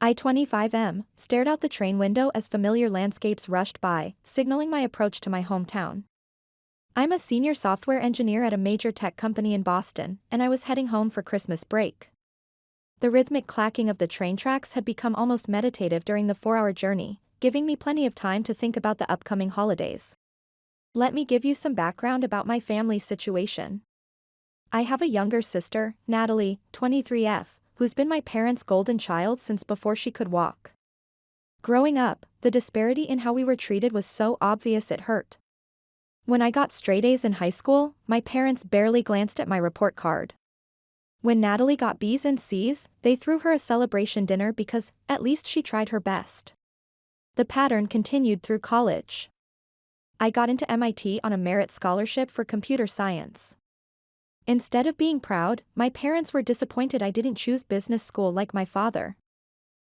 I 25M stared out the train window as familiar landscapes rushed by, signaling my approach to my hometown. I'm a senior software engineer at a major tech company in Boston, and I was heading home for Christmas break. The rhythmic clacking of the train tracks had become almost meditative during the 4-hour journey, giving me plenty of time to think about the upcoming holidays. Let me give you some background about my family's situation. I have a younger sister, Natalie, 23F, who's been my parents' golden child since before she could walk. Growing up, the disparity in how we were treated was so obvious it hurt. When I got straight A's in high school, my parents barely glanced at my report card. When Natalie got B's and C's, they threw her a celebration dinner because, at least she tried her best. The pattern continued through college. I got into MIT on a merit scholarship for computer science. Instead of being proud, my parents were disappointed I didn't choose business school like my father.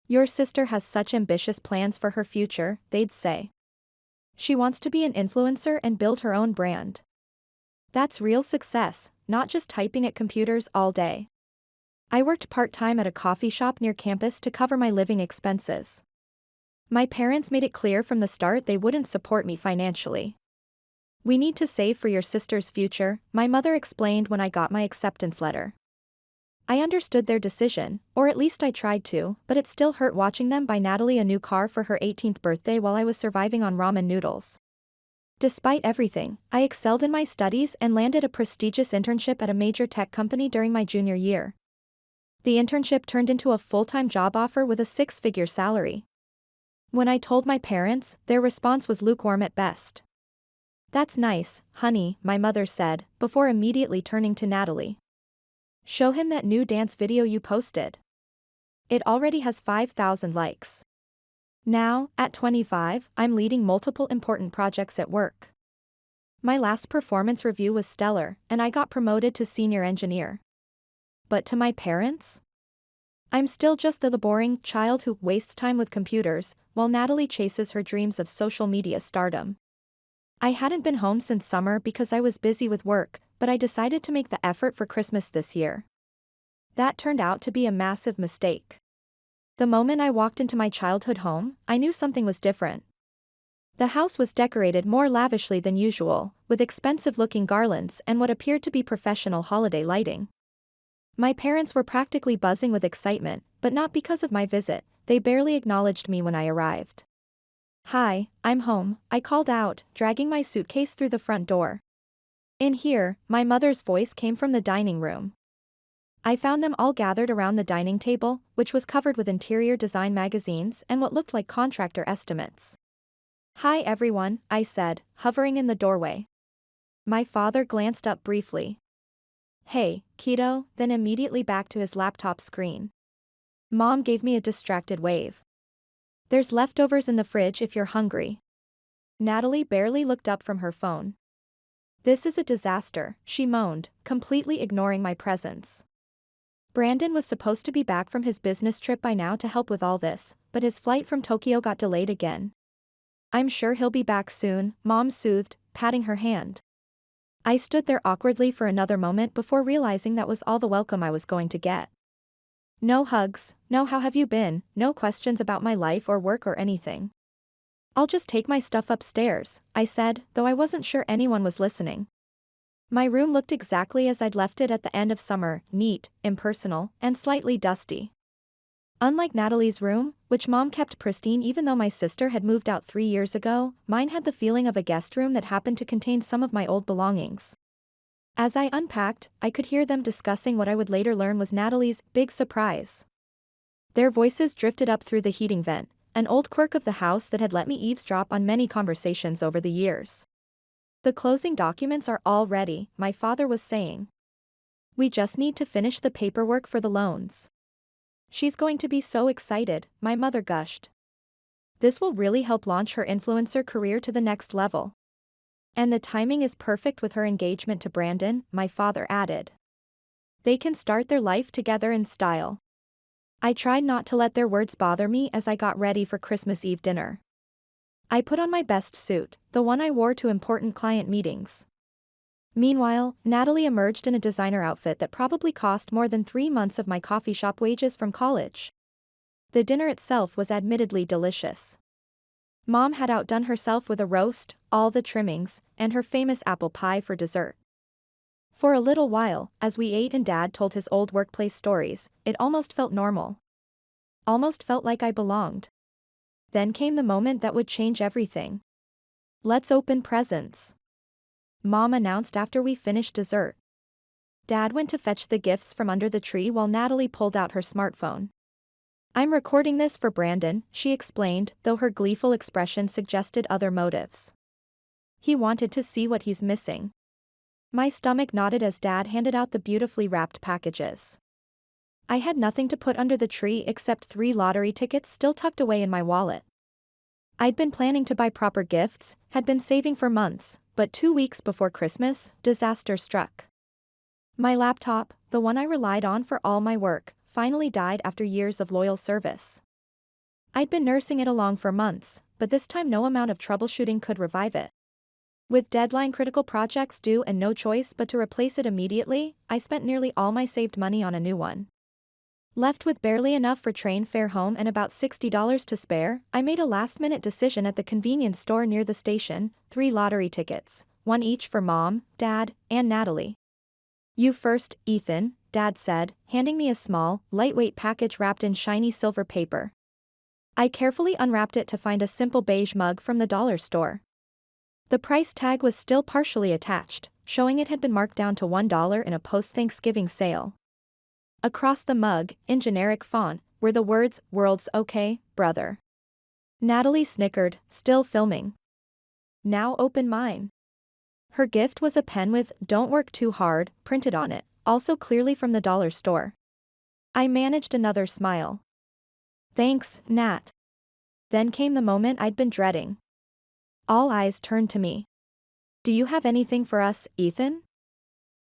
Your sister has such ambitious plans for her future, they'd say. She wants to be an influencer and build her own brand. That's real success, not just typing at computers all day. I worked part-time at a coffee shop near campus to cover my living expenses. My parents made it clear from the start they wouldn't support me financially. We need to save for your sister's future, my mother explained when I got my acceptance letter. I understood their decision, or at least I tried to, but it still hurt watching them buy Natalie a new car for her 18th birthday while I was surviving on ramen noodles. Despite everything, I excelled in my studies and landed a prestigious internship at a major tech company during my junior year. The internship turned into a full-time job offer with a 6-figure salary. When I told my parents, their response was lukewarm at best. That's nice, honey, my mother said, before immediately turning to Natalie. Show him that new dance video you posted. It already has 5,000 likes. Now, at 25, I'm leading multiple important projects at work. My last performance review was stellar, and I got promoted to senior engineer. But to my parents? I'm still just the boring child who wastes time with computers, while Natalie chases her dreams of social media stardom. I hadn't been home since summer because I was busy with work, but I decided to make the effort for Christmas this year. That turned out to be a massive mistake. The moment I walked into my childhood home, I knew something was different. The house was decorated more lavishly than usual, with expensive-looking garlands and what appeared to be professional holiday lighting. My parents were practically buzzing with excitement, but not because of my visit, they barely acknowledged me when I arrived. Hi, I'm home, I called out, dragging my suitcase through the front door. In here, my mother's voice came from the dining room. I found them all gathered around the dining table, which was covered with interior design magazines and what looked like contractor estimates. Hi everyone, I said, hovering in the doorway. My father glanced up briefly. Hey, kiddo, then immediately back to his laptop screen. Mom gave me a distracted wave. There's leftovers in the fridge if you're hungry. Natalie barely looked up from her phone. This is a disaster, she moaned, completely ignoring my presence. Brandon was supposed to be back from his business trip by now to help with all this, but his flight from Tokyo got delayed again. I'm sure he'll be back soon, Mom soothed, patting her hand. I stood there awkwardly for another moment before realizing that was all the welcome I was going to get. No hugs, no how have you been, no questions about my life or work or anything. I'll just take my stuff upstairs, I said, though I wasn't sure anyone was listening. My room looked exactly as I'd left it at the end of summer, neat, impersonal, and slightly dusty. Unlike Natalie's room, which Mom kept pristine even though my sister had moved out 3 years ago, mine had the feeling of a guest room that happened to contain some of my old belongings. As I unpacked, I could hear them discussing what I would later learn was Natalie's big surprise. Their voices drifted up through the heating vent, an old quirk of the house that had let me eavesdrop on many conversations over the years. The closing documents are all ready, my father was saying. We just need to finish the paperwork for the loans. She's going to be so excited, my mother gushed. This will really help launch her influencer career to the next level. And the timing is perfect with her engagement to Brandon, my father added. They can start their life together in style. I tried not to let their words bother me as I got ready for Christmas Eve dinner. I put on my best suit, the one I wore to important client meetings. Meanwhile, Natalie emerged in a designer outfit that probably cost more than 3 months of my coffee shop wages from college. The dinner itself was admittedly delicious. Mom had outdone herself with a roast, all the trimmings, and her famous apple pie for dessert. For a little while, as we ate and Dad told his old workplace stories, it almost felt normal. Almost felt like I belonged. Then came the moment that would change everything. "Let's open presents," Mom announced after we finished dessert. Dad went to fetch the gifts from under the tree while Natalie pulled out her smartphone. "I'm recording this for Brandon," she explained, though her gleeful expression suggested other motives. "He wanted to see what he's missing." My stomach nodded as Dad handed out the beautifully wrapped packages. I had nothing to put under the tree except 3 lottery tickets still tucked away in my wallet. I'd been planning to buy proper gifts, had been saving for months, but 2 weeks before Christmas, disaster struck. My laptop, the one I relied on for all my work, finally died after years of loyal service. I'd been nursing it along for months, but this time no amount of troubleshooting could revive it. With deadline-critical projects due and no choice but to replace it immediately, I spent nearly all my saved money on a new one. Left with barely enough for train fare home and about $60 to spare, I made a last-minute decision at the convenience store near the station: 3 lottery tickets, 1 each for Mom, Dad, and Natalie. "You first, Ethan," Dad said, handing me a small, lightweight package wrapped in shiny silver paper. I carefully unwrapped it to find a simple beige mug from the dollar store. The price tag was still partially attached, showing it had been marked down to $1 in a post-Thanksgiving sale. Across the mug, in generic font, were the words, "World's okay, brother." Natalie snickered, still filming. "Now open mine." Her gift was a pen with "Don't work too hard" printed on it, also clearly from the dollar store. I managed another smile. "Thanks, Nat." Then came the moment I'd been dreading. All eyes turned to me. "Do you have anything for us, Ethan?"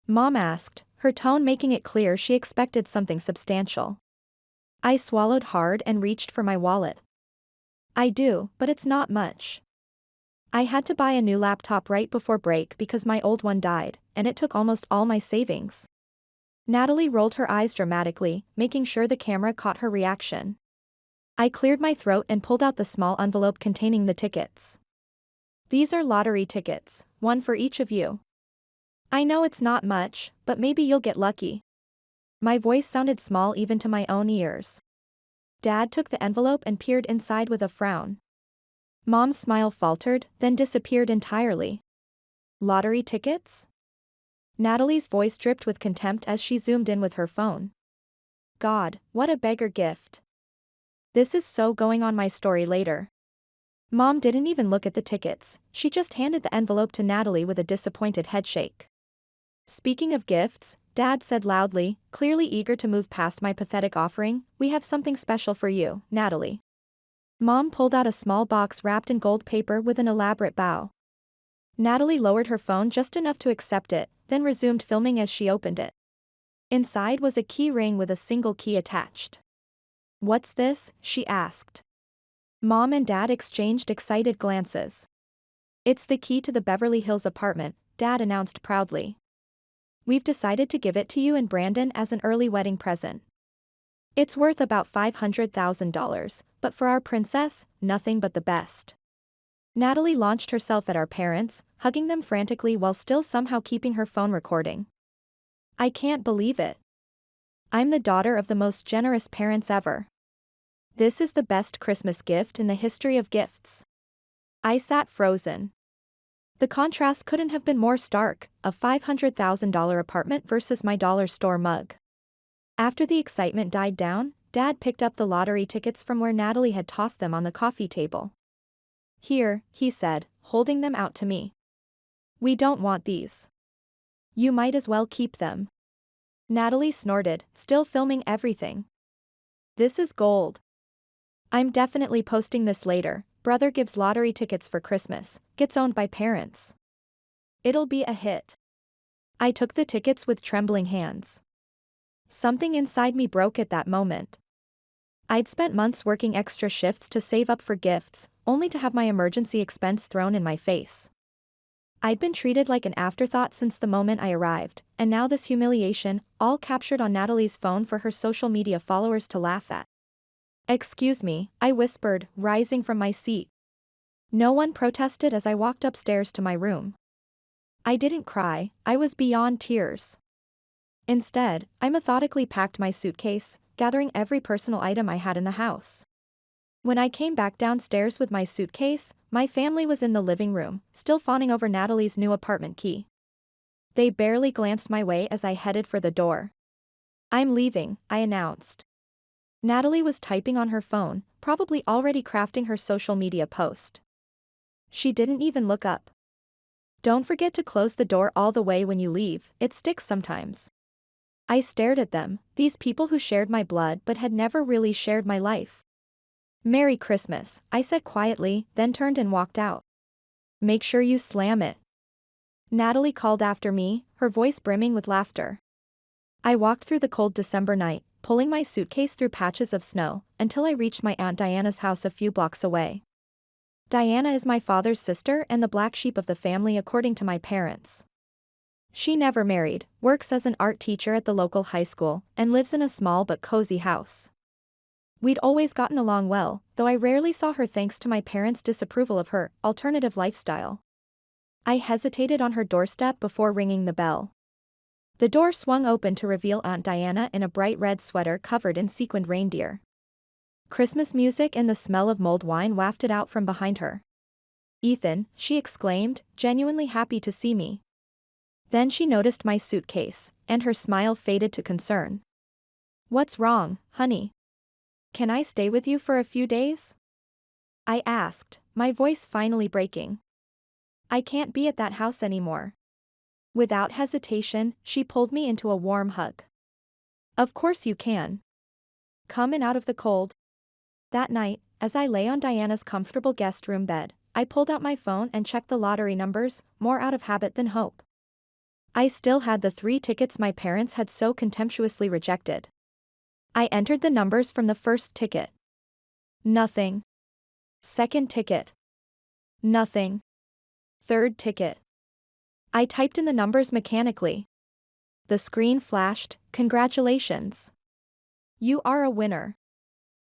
Mom asked, her tone making it clear she expected something substantial. I swallowed hard and reached for my wallet. "I do, but it's not much. I had to buy a new laptop right before break because my old one died, and it took almost all my savings." Natalie rolled her eyes dramatically, making sure the camera caught her reaction. I cleared my throat and pulled out the small envelope containing the tickets. "These are lottery tickets, 1 for each of you. I know it's not much, but maybe you'll get lucky." My voice sounded small even to my own ears. Dad took the envelope and peered inside with a frown. Mom's smile faltered, then disappeared entirely. "Lottery tickets?" Natalie's voice dripped with contempt as she zoomed in with her phone. "God, what a beggar gift. This is so going on my story later." Mom didn't even look at the tickets, she just handed the envelope to Natalie with a disappointed headshake. "Speaking of gifts," Dad said loudly, clearly eager to move past my pathetic offering, "we have something special for you, Natalie." Mom pulled out a small box wrapped in gold paper with an elaborate bow. Natalie lowered her phone just enough to accept it, then resumed filming as she opened it. Inside was a key ring with a single key attached. "What's this?" she asked. Mom and Dad exchanged excited glances. "It's the key to the Beverly Hills apartment," Dad announced proudly. "We've decided to give it to you and Brandon as an early wedding present. It's worth about $500,000, but for our princess, nothing but the best." Natalie launched herself at our parents, hugging them frantically while still somehow keeping her phone recording. "I can't believe it. I'm the daughter of the most generous parents ever. This is the best Christmas gift in the history of gifts." I sat frozen. The contrast couldn't have been more stark, a $500,000 apartment versus my dollar store mug. After the excitement died down, Dad picked up the lottery tickets from where Natalie had tossed them on the coffee table. "Here," he said, holding them out to me. "We don't want these. You might as well keep them." Natalie snorted, still filming everything. "This is gold. I'm definitely posting this later. Brother gives lottery tickets for Christmas, gets owned by parents. It'll be a hit." I took the tickets with trembling hands. Something inside me broke at that moment. I'd spent months working extra shifts to save up for gifts, only to have my emergency expense thrown in my face. I'd been treated like an afterthought since the moment I arrived, and now this humiliation, all captured on Natalie's phone for her social media followers to laugh at. Excuse me, I whispered, rising from my seat. No one protested as I walked upstairs to my room. I didn't cry, I was beyond tears. Instead, I methodically packed my suitcase, gathering every personal item I had in the house. When I came back downstairs with my suitcase, my family was in the living room, still fawning over Natalie's new apartment key. They barely glanced my way as I headed for the door. I'm leaving, I announced. Natalie was typing on her phone, probably already crafting her social media post. She didn't even look up. Don't forget to close the door all the way when you leave, it sticks sometimes. I stared at them, these people who shared my blood but had never really shared my life. Merry Christmas, I said quietly, then turned and walked out. Make sure you slam it. Natalie called after me, her voice brimming with laughter. I walked through the cold December night, pulling my suitcase through patches of snow, until I reached my Aunt Diana's house a few blocks away. Diana is my father's sister and the black sheep of the family according to my parents. She never married, works as an art teacher at the local high school, and lives in a small but cozy house. We'd always gotten along well, though I rarely saw her thanks to my parents' disapproval of her alternative lifestyle. I hesitated on her doorstep before ringing the bell. The door swung open to reveal Aunt Diana in a bright red sweater covered in sequined reindeer. Christmas music and the smell of mulled wine wafted out from behind her. "Ethan," she exclaimed, genuinely happy to see me. Then she noticed my suitcase, and her smile faded to concern. "What's wrong, honey? Can I stay with you for a few days?" I asked, my voice finally breaking. "I can't be at that house anymore." Without hesitation, she pulled me into a warm hug. "Of course you can. Come in out of the cold." That night, as I lay on Diana's comfortable guest room bed, I pulled out my phone and checked the lottery numbers, more out of habit than hope. I still had the 3 tickets my parents had so contemptuously rejected. I entered the numbers from the first ticket. Nothing. Second ticket. Nothing. Third ticket. I typed in the numbers mechanically. The screen flashed, "Congratulations. You are a winner."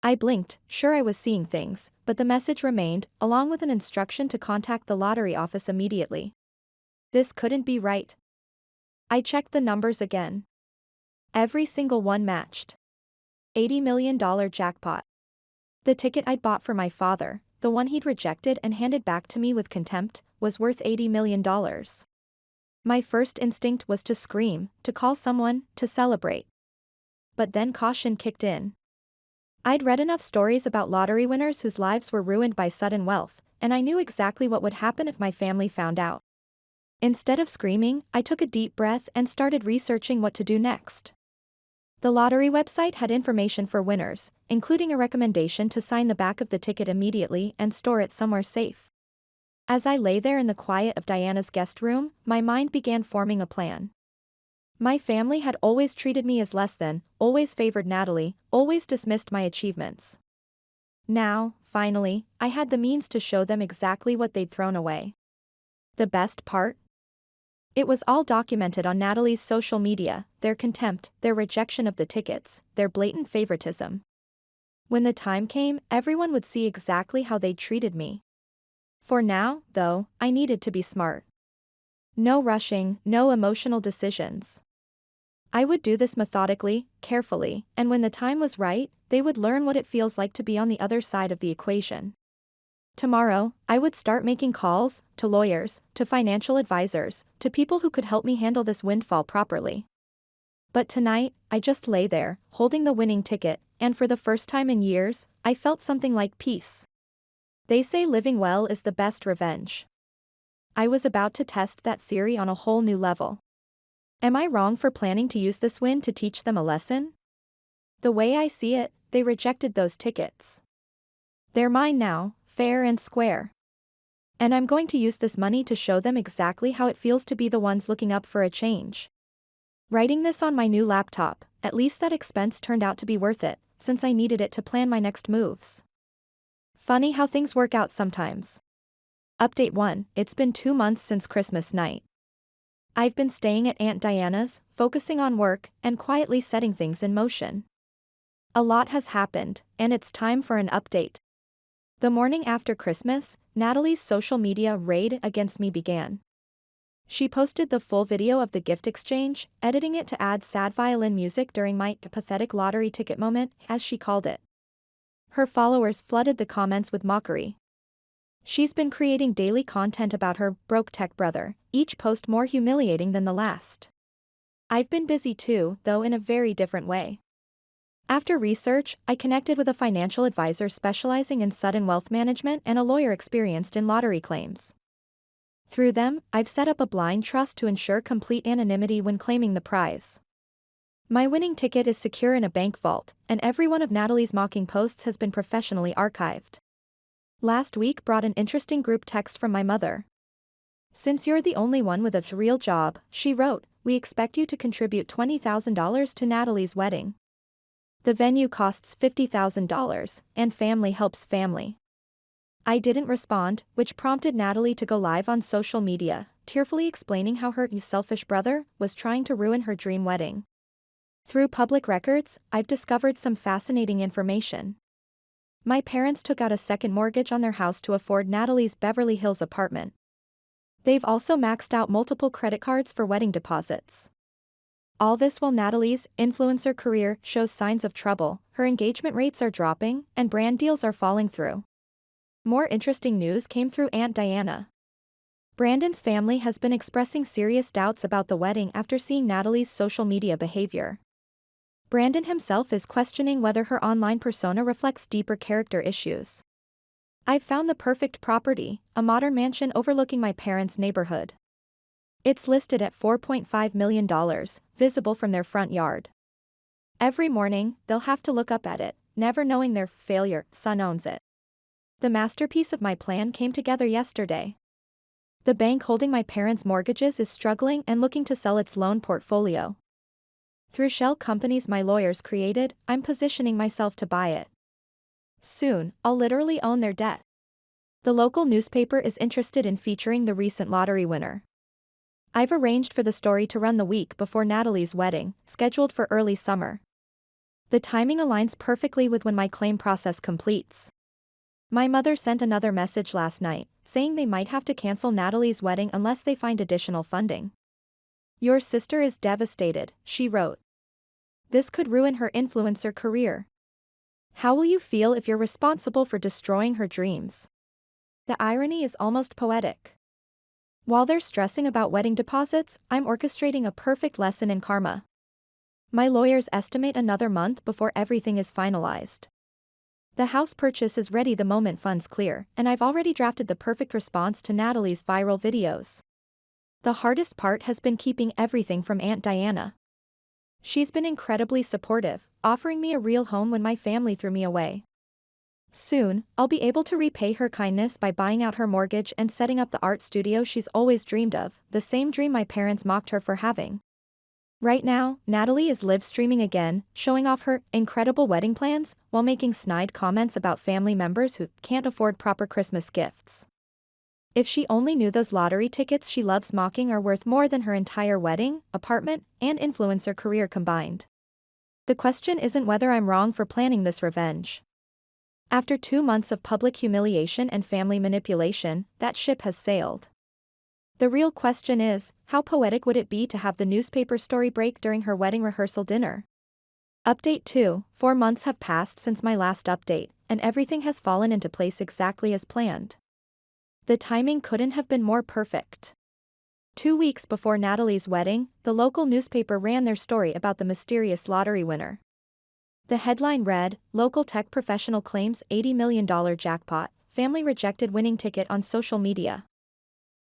I blinked, sure I was seeing things, but the message remained, along with an instruction to contact the lottery office immediately. This couldn't be right. I checked the numbers again. Every single one matched. $80 million jackpot. The ticket I'd bought for my father, the one he'd rejected and handed back to me with contempt, was worth $80 million. My first instinct was to scream, to call someone, to celebrate. But then caution kicked in. I'd read enough stories about lottery winners whose lives were ruined by sudden wealth, and I knew exactly what would happen if my family found out. Instead of screaming, I took a deep breath and started researching what to do next. The lottery website had information for winners, including a recommendation to sign the back of the ticket immediately and store it somewhere safe. As I lay there in the quiet of Diana's guest room, my mind began forming a plan. My family had always treated me as less than, always favored Natalie, always dismissed my achievements. Now, finally, I had the means to show them exactly what they'd thrown away. The best part? It was all documented on Natalie's social media, their contempt, their rejection of the tickets, their blatant favoritism. When the time came, everyone would see exactly how they'd treated me. For now, though, I needed to be smart. No rushing, no emotional decisions. I would do this methodically, carefully, and when the time was right, they would learn what it feels like to be on the other side of the equation. Tomorrow, I would start making calls, to lawyers, to financial advisors, to people who could help me handle this windfall properly. But tonight, I just lay there, holding the winning ticket, and for the first time in years, I felt something like peace. They say living well is the best revenge. I was about to test that theory on a whole new level. Am I wrong for planning to use this win to teach them a lesson? The way I see it, they rejected those tickets. They're mine now, fair and square. And I'm going to use this money to show them exactly how it feels to be the ones looking up for a change. Writing this on my new laptop, at least that expense turned out to be worth it, since I needed it to plan my next moves. Funny how things work out sometimes. Update 1, it's been 2 months since Christmas night. I've been staying at Aunt Diana's, focusing on work, and quietly setting things in motion. A lot has happened, and it's time for an update. The morning after Christmas, Natalie's social media raid against me began. She posted the full video of the gift exchange, editing it to add sad violin music during my pathetic lottery ticket moment, as she called it. Her followers flooded the comments with mockery. She's been creating daily content about her broke tech brother, each post more humiliating than the last. I've been busy too, though in a very different way. After research, I connected with a financial advisor specializing in sudden wealth management and a lawyer experienced in lottery claims. Through them, I've set up a blind trust to ensure complete anonymity when claiming the prize. My winning ticket is secure in a bank vault, and every one of Natalie's mocking posts has been professionally archived. Last week brought an interesting group text from my mother. "Since you're the only one with a real job," she wrote, "we expect you to contribute $20,000 to Natalie's wedding. The venue costs $50,000, and family helps family." I didn't respond, which prompted Natalie to go live on social media, tearfully explaining how her selfish brother was trying to ruin her dream wedding. Through public records, I've discovered some fascinating information. My parents took out a second mortgage on their house to afford Natalie's Beverly Hills apartment. They've also maxed out multiple credit cards for wedding deposits. All this while Natalie's influencer career shows signs of trouble, her engagement rates are dropping, and brand deals are falling through. More interesting news came through Aunt Diana. Brandon's family has been expressing serious doubts about the wedding after seeing Natalie's social media behavior. Brandon himself is questioning whether her online persona reflects deeper character issues. "I've found the perfect property, a modern mansion overlooking my parents' neighborhood. It's listed at $4.5 million, visible from their front yard. Every morning, they'll have to look up at it, never knowing their failure son owns it. The masterpiece of my plan came together yesterday. The bank holding my parents' mortgages is struggling and looking to sell its loan portfolio. Through shell companies my lawyers created, I'm positioning myself to buy it. Soon, I'll literally own their debt." The local newspaper is interested in featuring the recent lottery winner. I've arranged for the story to run the week before Natalie's wedding, scheduled for early summer. The timing aligns perfectly with when my claim process completes. My mother sent another message last night, saying they might have to cancel Natalie's wedding unless they find additional funding. "Your sister is devastated," she wrote. "This could ruin her influencer career. How will you feel if you're responsible for destroying her dreams?" The irony is almost poetic. While they're stressing about wedding deposits, I'm orchestrating a perfect lesson in karma. My lawyers estimate another month before everything is finalized. The house purchase is ready the moment funds clear, and I've already drafted the perfect response to Natalie's viral videos. The hardest part has been keeping everything from Aunt Diana. She's been incredibly supportive, offering me a real home when my family threw me away. Soon, I'll be able to repay her kindness by buying out her mortgage and setting up the art studio she's always dreamed of, the same dream my parents mocked her for having. Right now, Natalie is live streaming again, showing off her incredible wedding plans, while making snide comments about family members who can't afford proper Christmas gifts. If she only knew those lottery tickets she loves mocking are worth more than her entire wedding, apartment, and influencer career combined. The question isn't whether I'm wrong for planning this revenge. After 2 months of public humiliation and family manipulation, that ship has sailed. The real question is, how poetic would it be to have the newspaper story break during her wedding rehearsal dinner? Update 2: 4 months have passed since my last update, and everything has fallen into place exactly as planned. The timing couldn't have been more perfect. 2 weeks before Natalie's wedding, the local newspaper ran their story about the mysterious lottery winner. The headline read, "Local tech professional claims $80 million jackpot, family rejected winning ticket on social media."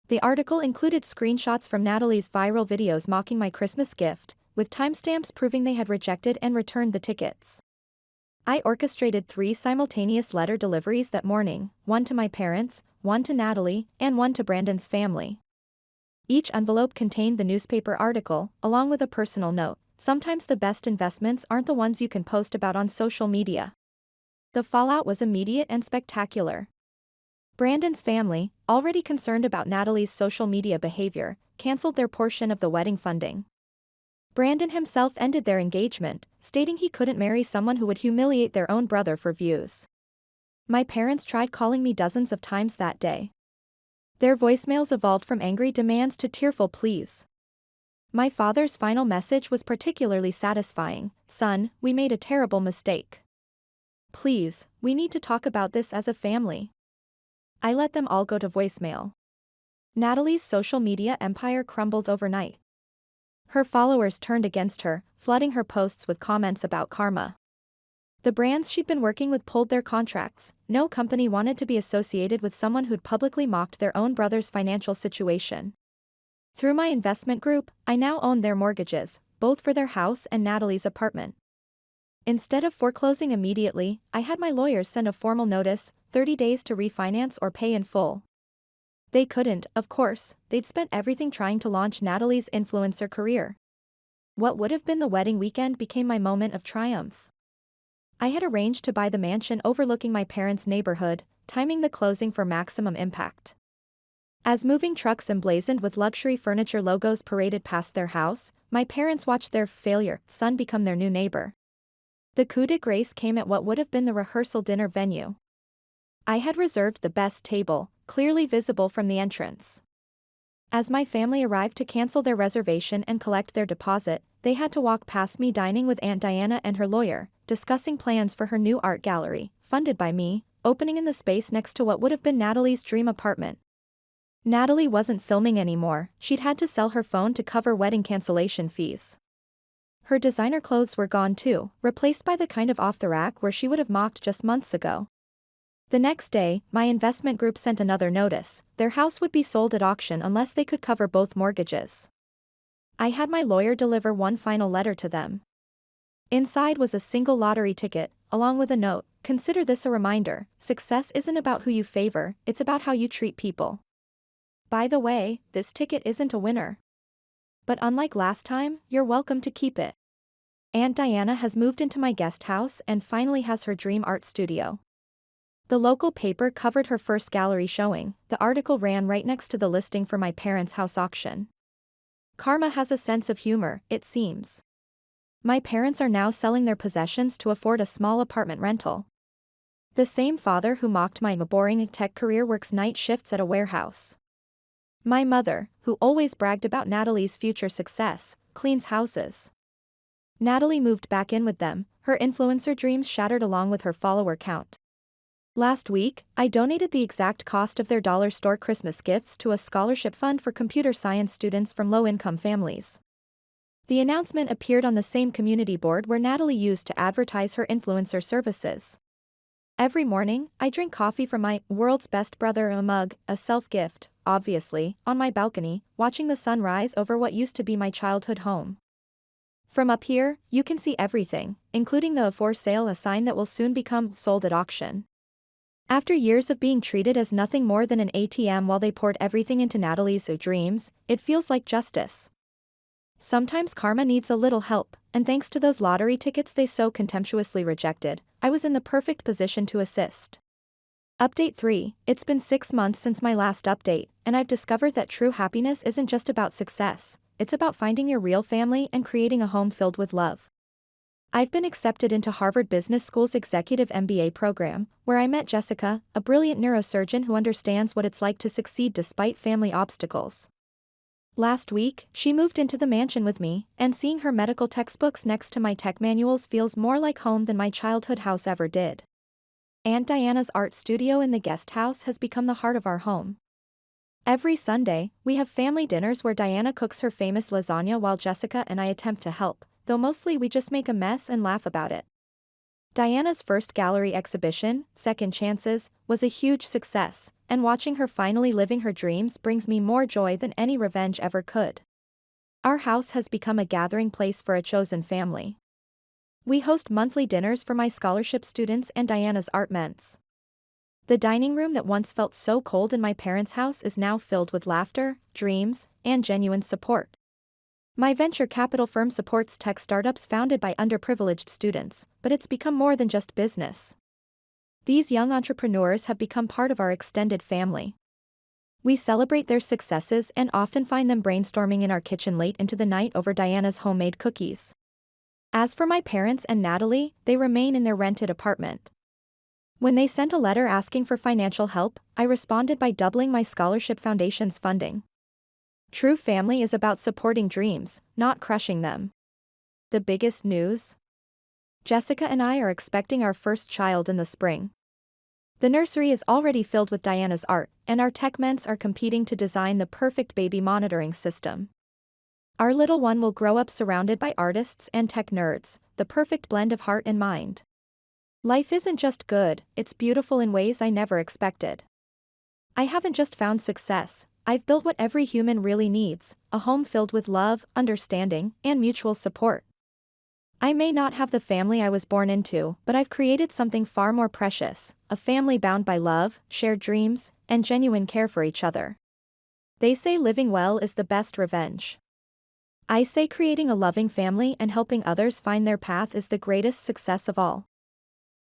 The article included screenshots from Natalie's viral videos mocking my Christmas gift, with timestamps proving they had rejected and returned the tickets. I orchestrated 3 simultaneous letter deliveries that morning, one to my parents, one to Natalie, and one to Brandon's family. Each envelope contained the newspaper article, along with a personal note. Sometimes the best investments aren't the ones you can post about on social media. The fallout was immediate and spectacular. Brandon's family, already concerned about Natalie's social media behavior, canceled their portion of the wedding funding. Brandon himself ended their engagement, stating he couldn't marry someone who would humiliate their own brother for views. My parents tried calling me dozens of times that day. Their voicemails evolved from angry demands to tearful pleas. My father's final message was particularly satisfying. "Son, we made a terrible mistake. Please, we need to talk about this as a family." I let them all go to voicemail. Natalie's social media empire crumbled overnight. Her followers turned against her, flooding her posts with comments about karma. The brands she'd been working with pulled their contracts. No company wanted to be associated with someone who'd publicly mocked their own brother's financial situation. Through my investment group, I now own their mortgages, both for their house and Natalie's apartment. Instead of foreclosing immediately, I had my lawyers send a formal notice, 30 days to refinance or pay in full. They couldn't, of course. They'd spent everything trying to launch Natalie's influencer career. What would have been the wedding weekend became my moment of triumph. I had arranged to buy the mansion overlooking my parents' neighborhood, timing the closing for maximum impact. As moving trucks emblazoned with luxury furniture logos paraded past their house, my parents watched their failure son become their new neighbor. The coup de grace came at what would have been the rehearsal dinner venue. I had reserved the best table, clearly visible from the entrance. As my family arrived to cancel their reservation and collect their deposit, they had to walk past me dining with Aunt Diana and her lawyer, discussing plans for her new art gallery, funded by me, opening in the space next to what would have been Natalie's dream apartment. Natalie wasn't filming anymore. She'd had to sell her phone to cover wedding cancellation fees. Her designer clothes were gone too, replaced by the kind of off-the-rack where she would have mocked just months ago. The next day, my investment group sent another notice. Their house would be sold at auction unless they could cover both mortgages. I had my lawyer deliver one final letter to them. Inside was a single lottery ticket, along with a note: "Consider this a reminder, success isn't about who you favor, it's about how you treat people. By the way, this ticket isn't a winner. But unlike last time, you're welcome to keep it. Aunt Diana has moved into my guest house and finally has her dream art studio." The local paper covered her first gallery showing. The article ran right next to the listing for my parents' house auction. Karma has a sense of humor, it seems. My parents are now selling their possessions to afford a small apartment rental. The same father who mocked my boring tech career works night shifts at a warehouse. My mother, who always bragged about Natalie's future success, cleans houses. Natalie moved back in with them, her influencer dreams shattered along with her follower count. Last week, I donated the exact cost of their dollar store Christmas gifts to a scholarship fund for computer science students from low-income families. The announcement appeared on the same community board where Natalie used to advertise her influencer services. Every morning, I drink coffee from my world's best brother a mug, a self-gift, obviously, on my balcony, watching the sun rise over what used to be my childhood home. From up here, you can see everything, including the for sale a sign that will soon become sold at auction. After years of being treated as nothing more than an ATM while they poured everything into Natalie's dreams, it feels like justice. Sometimes karma needs a little help, and thanks to those lottery tickets they so contemptuously rejected, I was in the perfect position to assist. Update 3. It's been 6 months since my last update, and I've discovered that true happiness isn't just about success, it's about finding your real family and creating a home filled with love. I've been accepted into Harvard Business School's Executive MBA program, where I met Jessica, a brilliant neurosurgeon who understands what it's like to succeed despite family obstacles. Last week, she moved into the mansion with me, and seeing her medical textbooks next to my tech manuals feels more like home than my childhood house ever did. Aunt Diana's art studio in the guest house has become the heart of our home. Every Sunday, we have family dinners where Diana cooks her famous lasagna while Jessica and I attempt to help, though mostly we just make a mess and laugh about it. Diana's first gallery exhibition, Second Chances, was a huge success, and watching her finally living her dreams brings me more joy than any revenge ever could. Our house has become a gathering place for a chosen family. We host monthly dinners for my scholarship students and Diana's art ments. The dining room that once felt so cold in my parents' house is now filled with laughter, dreams, and genuine support. My venture capital firm supports tech startups founded by underprivileged students, but it's become more than just business. These young entrepreneurs have become part of our extended family. We celebrate their successes and often find them brainstorming in our kitchen late into the night over Diana's homemade cookies. As for my parents and Natalie, they remain in their rented apartment. When they sent a letter asking for financial help, I responded by doubling my scholarship foundation's funding. True family is about supporting dreams, not crushing them. The biggest news? Jessica and I are expecting our first child in the spring. The nursery is already filled with Diana's art, and our tech ments are competing to design the perfect baby monitoring system. Our little one will grow up surrounded by artists and tech nerds, the perfect blend of heart and mind. Life isn't just good, it's beautiful in ways I never expected. I haven't just found success, I've built what every human really needs, a home filled with love, understanding, and mutual support. I may not have the family I was born into, but I've created something far more precious, a family bound by love, shared dreams, and genuine care for each other. They say living well is the best revenge. I say creating a loving family and helping others find their path is the greatest success of all.